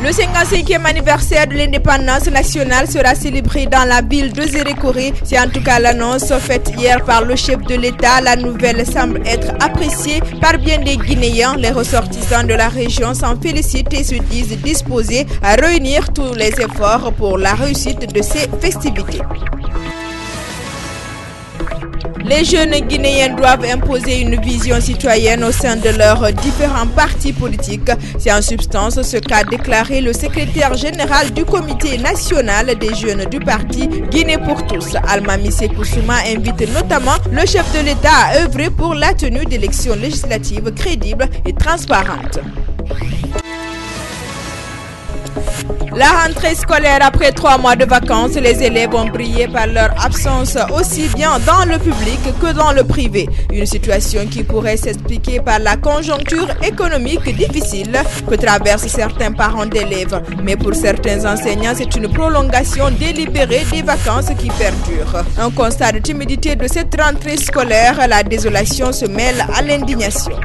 Le 55e anniversaire de l'indépendance nationale sera célébré dans la ville de Zérékoré. C'est en tout cas l'annonce faite hier par le chef de l'État. La nouvelle semble être appréciée par bien des Guinéens. Les ressortissants de la région s'en félicitent et se disent disposés à réunir tous les efforts pour la réussite de ces festivités. Les jeunes Guinéens doivent imposer une vision citoyenne au sein de leurs différents partis politiques. C'est en substance ce qu'a déclaré le secrétaire général du comité national des jeunes du parti Guinée pour tous. Almami Sékou Souma invite notamment le chef de l'État à œuvrer pour la tenue d'élections législatives crédibles et transparentes. La rentrée scolaire après 3 mois de vacances, les élèves ont brillé par leur absence aussi bien dans le public que dans le privé. Une situation qui pourrait s'expliquer par la conjoncture économique difficile que traversent certains parents d'élèves. Mais pour certains enseignants, c'est une prolongation délibérée des vacances qui perdure. Un constat de timidité de cette rentrée scolaire, la désolation se mêle à l'indignation.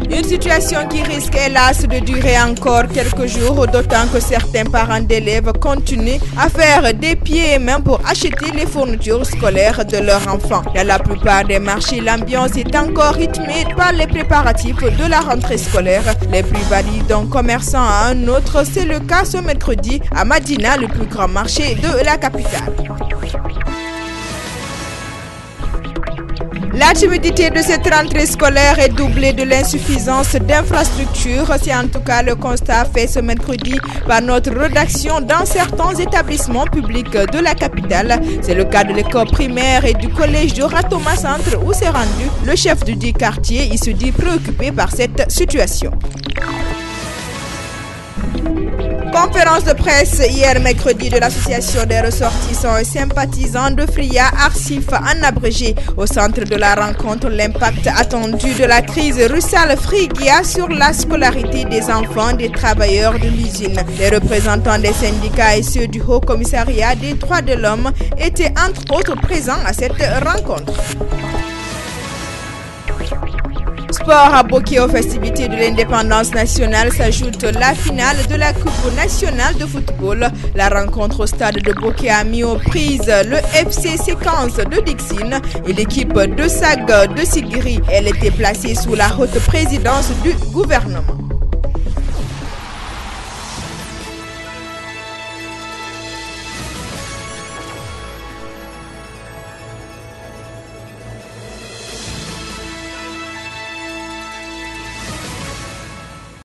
Une situation qui risque hélas de durer encore quelques jours, d'autant que certains parents d'élèves continuent à faire des pieds et mains pour acheter les fournitures scolaires de leurs enfants. Dans la plupart des marchés, l'ambiance est encore rythmée par les préparatifs de la rentrée scolaire. Les prix varient d'un commerçant à un autre. C'est le cas ce mercredi à Madina, le plus grand marché de la capitale. La timidité de cette rentrée scolaire est doublée de l'insuffisance d'infrastructures. C'est en tout cas le constat fait ce mercredi par notre rédaction dans certains établissements publics de la capitale. C'est le cas de l'école primaire et du collège de Ratoma Centre où s'est rendu le chef du dit quartier. Il se dit préoccupé par cette situation. Conférence de presse hier mercredi de l'association des ressortissants et sympathisants de Fria Arsif en abrégé. Au centre de la rencontre, l'impact attendu de la crise Russal-Frigia sur la scolarité des enfants des travailleurs de l'usine. Les représentants des syndicats et ceux du Haut Commissariat des droits de l'homme étaient entre autres présents à cette rencontre. Sport à Boké aux festivités de l'indépendance nationale s'ajoute la finale de la Coupe nationale de football. La rencontre au stade de Boké a mis aux prises le FC Séquence de Dixine et l'équipe de SAG de Sigiri. Elle était placée sous la haute présidence du gouvernement.